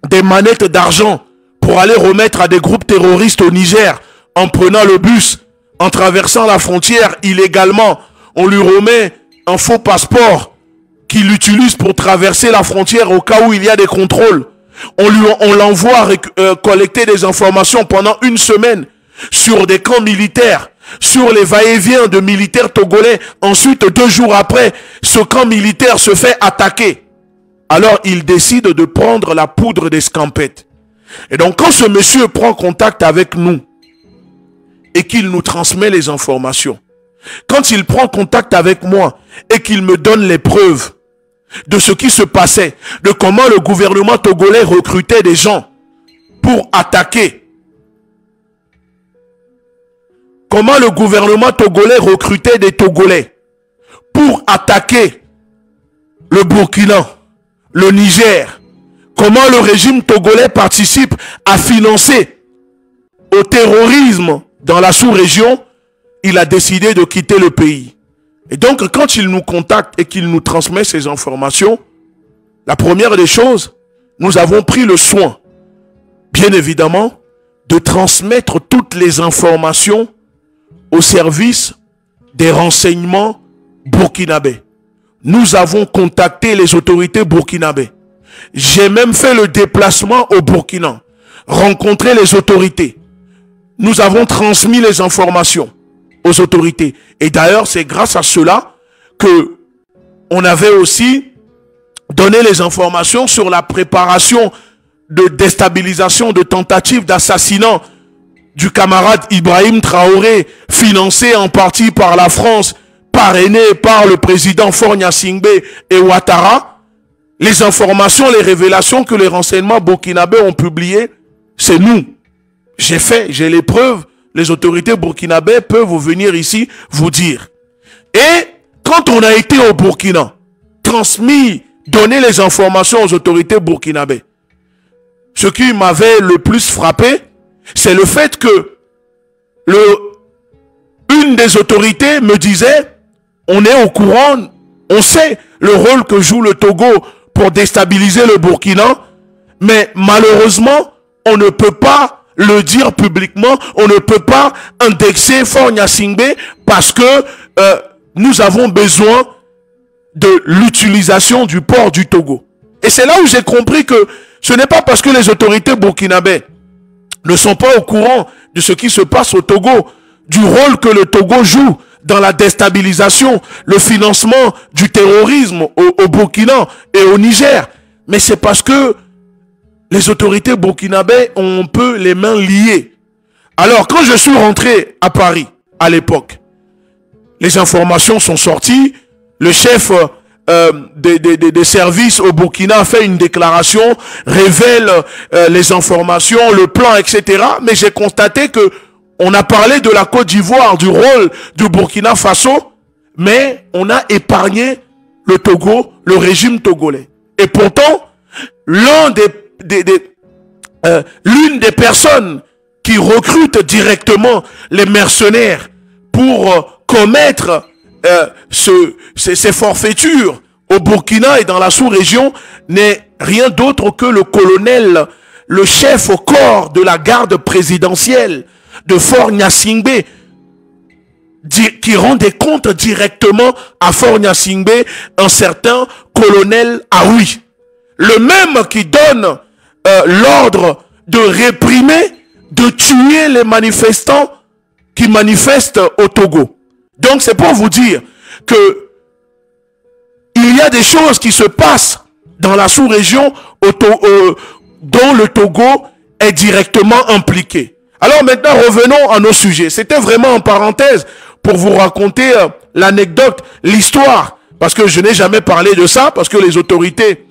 des manettes d'argent pour aller remettre à des groupes terroristes au Niger, en prenant le bus, en traversant la frontière illégalement, on lui remet un faux passeport qu'il utilise pour traverser la frontière au cas où il y a des contrôles. On l'envoie collecter des informations pendant une semaine sur des camps militaires, sur les va-et-vient de militaires togolais. Ensuite, 2 jours après, ce camp militaire se fait attaquer. Alors, il décide de prendre la poudre d'escampette. Et donc, quand ce monsieur prend contact avec nous et qu'il nous transmet les informations, quand il prend contact avec moi et qu'il me donne les preuves de ce qui se passait, de comment le gouvernement togolais recrutait des gens pour attaquer, comment le gouvernement togolais recrutait des Togolais pour attaquer le Burkina, le Niger, comment le régime togolais participe à financer au terrorisme dans la sous-région, il a décidé de quitter le pays. Et donc, quand il nous contacte et qu'il nous transmet ces informations, la première des choses, nous avons pris le soin, bien évidemment, de transmettre toutes les informations au service des renseignements burkinabés. Nous avons contacté les autorités burkinabées. J'ai même fait le déplacement au Burkina, rencontrer les autorités. Nous avons transmis les informations aux autorités. Et d'ailleurs, c'est grâce à cela que on avait aussi donné les informations sur la préparation de déstabilisation, de tentative d'assassinat du camarade Ibrahim Traoré, financé en partie par la France, parrainé par le président Faure Gnassingbé et Ouattara. Les informations, les révélations que les renseignements burkinabés ont publiées, c'est nous. J'ai les preuves. Les autorités burkinabées peuvent vous venir ici vous dire. Et quand on a été au Burkina, transmis, donné les informations aux autorités burkinabées, ce qui m'avait le plus frappé, c'est le fait que une des autorités me disait, on est au courant, on sait le rôle que joue le Togo pour déstabiliser le Burkina, mais malheureusement, on ne peut pas le dire publiquement, on ne peut pas indexer Faure Gnassingbé parce que nous avons besoin de l'utilisation du port du Togo. Et c'est là où j'ai compris que ce n'est pas parce que les autorités burkinabées ne sont pas au courant de ce qui se passe au Togo, du rôle que le Togo joue dans la déstabilisation, le financement du terrorisme au Burkina et au Niger, mais c'est parce que les autorités burkinabées ont un peu les mains liées. Alors, quand je suis rentré à Paris, à l'époque, les informations sont sorties. Le chef des services au Burkina a fait une déclaration, révèle les informations, le plan, etc. Mais j'ai constaté que on a parlé de la Côte d'Ivoire, du rôle du Burkina Faso, mais on a épargné le Togo, le régime togolais. Et pourtant, l'une des personnes qui recrutent directement les mercenaires pour commettre ces forfaitures au Burkina et dans la sous-région n'est rien d'autre que le colonel, le chef au corps de la garde présidentielle de Faure Gnassingbé, qui rend des comptes directement à Faure Gnassingbé, un certain colonel Aoui. Le même qui donne l'ordre de réprimer, de tuer les manifestants qui manifestent au Togo. Donc c'est pour vous dire que il y a des choses qui se passent dans la sous-région dont le Togo est directement impliqué. Alors maintenant revenons à nos sujets. C'était vraiment en parenthèse pour vous raconter l'anecdote, l'histoire, parce que je n'ai jamais parlé de ça, parce que les autorités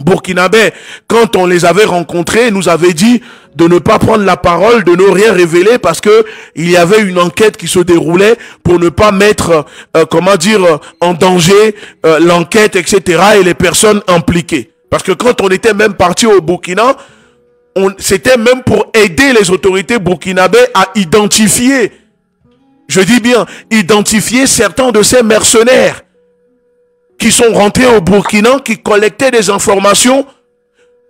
burkinabés, quand on les avait rencontrés, nous avaient dit de ne pas prendre la parole, de ne rien révéler, parce que il y avait une enquête qui se déroulait pour ne pas mettre, en danger l'enquête, etc. et les personnes impliquées. Parce que quand on était même parti au Burkina, c'était même pour aider les autorités burkinabées à identifier je dis bien, identifié certains de ces mercenaires qui sont rentrés au Burkina, qui collectaient des informations,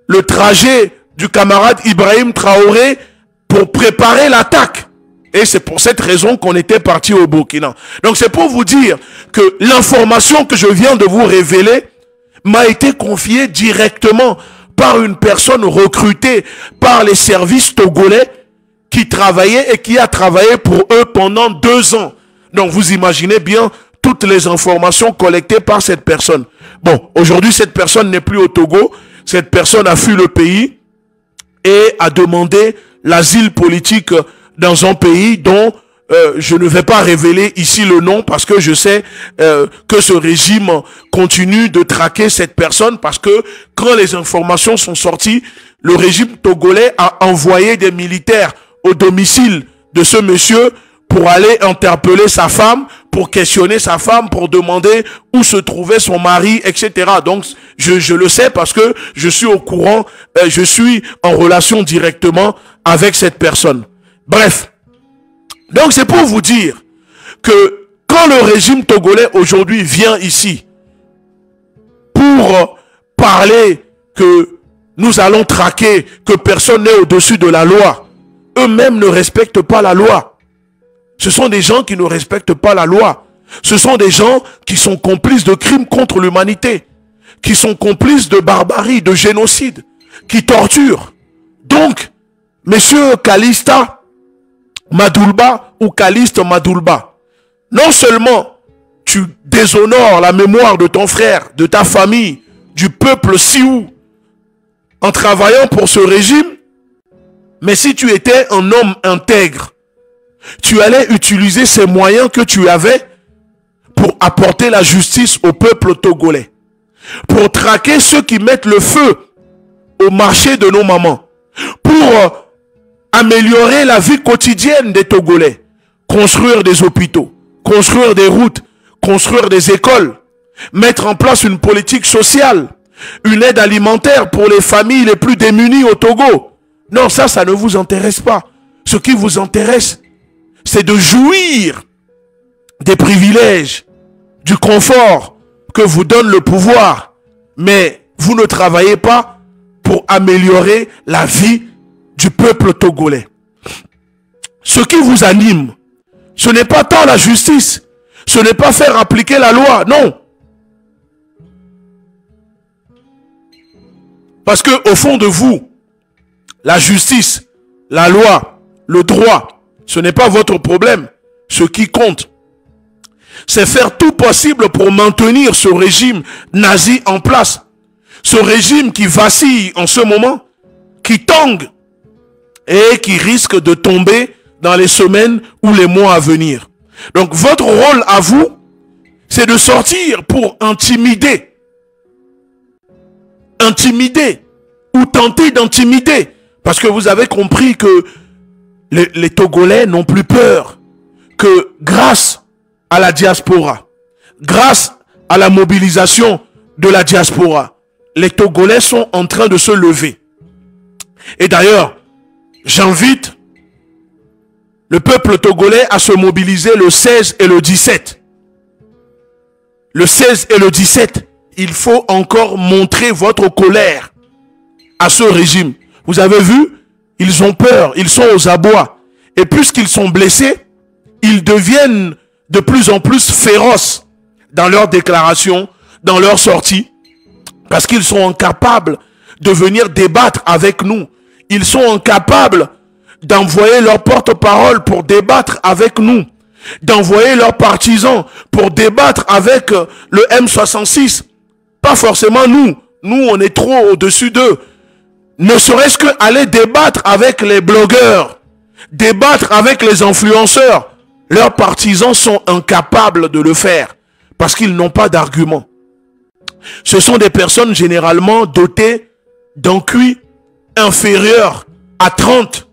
le trajet du camarade Ibrahim Traoré pour préparer l'attaque. Et c'est pour cette raison qu'on était parti au Burkina. Donc c'est pour vous dire que l'information que je viens de vous révéler m'a été confiée directement par une personne recrutée par les services togolais qui travaillait et qui a travaillé pour eux pendant 2 ans. Donc vous imaginez bien toutes les informations collectées par cette personne. Bon, aujourd'hui cette personne n'est plus au Togo. Cette personne a fui le pays et a demandé l'asile politique dans un pays dont je ne vais pas révéler ici le nom parce que je sais que ce régime continue de traquer cette personne parce que quand les informations sont sorties, le régime togolais a envoyé des militaires au domicile de ce monsieur pour aller interpeller sa femme, pour questionner sa femme, pour demander où se trouvait son mari, etc. Donc, je le sais parce que je suis au courant, je suis en relation directement avec cette personne. Bref. Donc, c'est pour vous dire que quand le régime togolais aujourd'hui vient ici pour parler que nous allons traquer, que personne n'est au-dessus de la loi, eux-mêmes ne respectent pas la loi. Ce sont des gens qui ne respectent pas la loi. Ce sont des gens qui sont complices de crimes contre l'humanité, qui sont complices de barbarie, de génocide, qui torturent. Donc, messieurs Calista Madoulba ou Caliste Madoulba, non seulement tu déshonores la mémoire de ton frère, de ta famille, du peuple sioux, en travaillant pour ce régime, mais si tu étais un homme intègre, tu allais utiliser ces moyens que tu avais pour apporter la justice au peuple togolais, pour traquer ceux qui mettent le feu au marché de nos mamans, pour améliorer la vie quotidienne des Togolais, construire des hôpitaux, construire des routes, construire des écoles, mettre en place une politique sociale, une aide alimentaire pour les familles les plus démunies au Togo. Non, ça ne vous intéresse pas. Ce qui vous intéresse, c'est de jouir des privilèges, du confort que vous donne le pouvoir. Mais vous ne travaillez pas pour améliorer la vie du peuple togolais. Ce qui vous anime, ce n'est pas tant la justice, ce n'est pas faire appliquer la loi, non. Parce que au fond de vous, la justice, la loi, le droit, ce n'est pas votre problème. Ce qui compte, c'est faire tout possible pour maintenir ce régime nazi en place. Ce régime qui vacille en ce moment, qui tangue et qui risque de tomber dans les semaines ou les mois à venir. Donc votre rôle à vous, c'est de sortir pour intimider ou tenter d'intimider. Parce que vous avez compris que les Togolais n'ont plus peur, que grâce à la diaspora, grâce à la mobilisation de la diaspora, les Togolais sont en train de se lever. Et d'ailleurs, j'invite le peuple togolais à se mobiliser le 16 et le 17. Le 16 et le 17, il faut encore montrer votre colère à ce régime. Vous avez vu, ils ont peur, ils sont aux abois. Et puisqu'ils sont blessés, ils deviennent de plus en plus féroces dans leurs déclarations, dans leurs sorties, parce qu'ils sont incapables de venir débattre avec nous. Ils sont incapables d'envoyer leurs porte-parole pour débattre avec nous, d'envoyer leurs partisans pour débattre avec le M66. Pas forcément nous. Nous, on est trop au-dessus d'eux. Ne serait-ce que aller débattre avec les blogueurs, débattre avec les influenceurs. Leurs partisans sont incapables de le faire parce qu'ils n'ont pas d'arguments. Ce sont des personnes généralement dotées d'un QI inférieur à 30.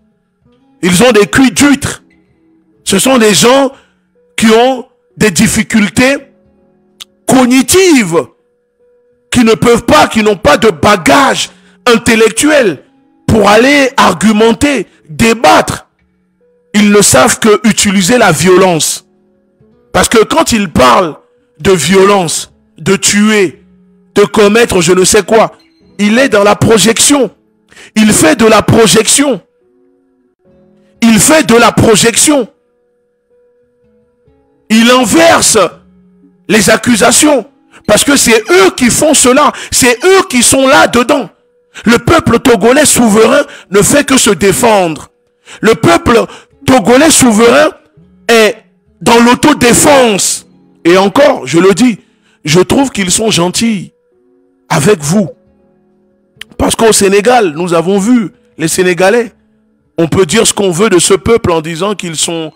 Ils ont des QI d'huîtres. Ce sont des gens qui ont des difficultés cognitives, qui ne peuvent pas, qui n'ont pas de bagage intellectuel pour aller argumenter, débattre. ils ne savent que utiliser la violence. Parce que quand ils parlent de violence, de tuer, de commettre je ne sais quoi, il est dans la projection. Il fait de la projection. Il fait de la projection. Il inverse les accusations. Parce que c'est eux qui font cela. C'est eux qui sont là-dedans. Le peuple togolais souverain ne fait que se défendre. Le peuple togolais souverain est dans l'autodéfense. Et encore, je le dis, je trouve qu'ils sont gentils avec vous. Parce qu'au Sénégal, nous avons vu les Sénégalais. On peut dire ce qu'on veut de ce peuple en disant qu'ils sont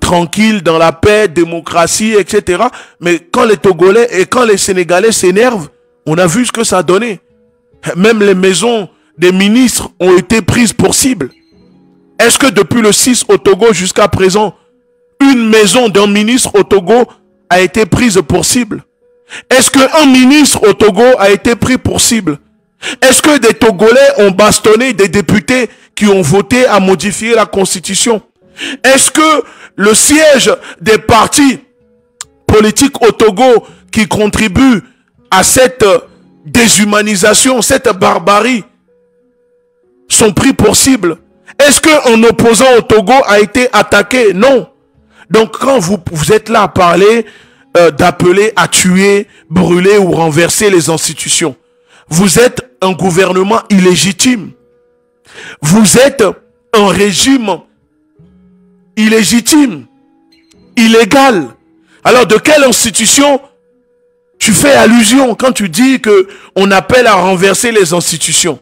tranquilles, dans la paix, démocratie, etc. Mais quand les Togolais et quand les Sénégalais s'énervent, on a vu ce que ça a donné. Même les maisons des ministres ont été prises pour cible. Est-ce que depuis le 6 au Togo jusqu'à présent, une maison d'un ministre au Togo a été prise pour cible? Est-ce qu'un ministre au Togo a été pris pour cible? Est-ce que des Togolais ont bastonné des députés qui ont voté à modifier la Constitution? Est-ce que le siège des partis politiques au Togo qui contribuent à cette déshumanisation, cette barbarie, sont pris pour cible? Est-ce qu'un opposant au Togo a été attaqué? Non. Donc quand vous êtes là à parler d'appeler à tuer, brûler ou renverser les institutions, vous êtes un gouvernement illégitime. Vous êtes un régime illégitime, illégal. Alors de quelle institution tu fais allusion quand tu dis que on appelle à renverser les institutions?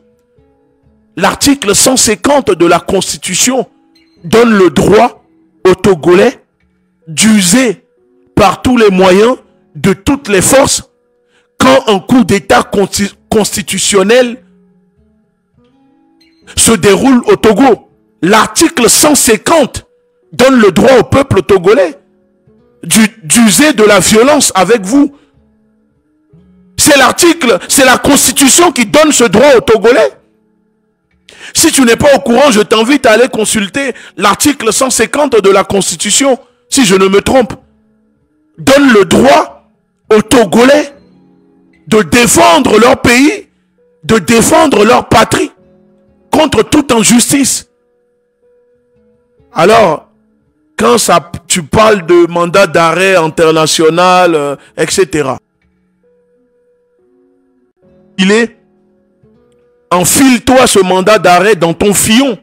L'article 150 de la Constitution donne le droit aux Togolais d'user par tous les moyens, de toutes les forces, quand un coup d'État constitutionnel se déroule au Togo. L'article 150 donne le droit au peuple togolais d'user de la violence avec vous. C'est l'article, c'est la Constitution qui donne ce droit aux Togolais. Si tu n'es pas au courant, je t'invite à aller consulter l'article 150 de la Constitution, si je ne me trompe. Donne le droit aux Togolais de défendre leur pays, de défendre leur patrie contre toute injustice. Alors, quand tu parles de mandat d'arrêt international, etc. Il est, enfile-toi ce mandat d'arrêt dans ton fion.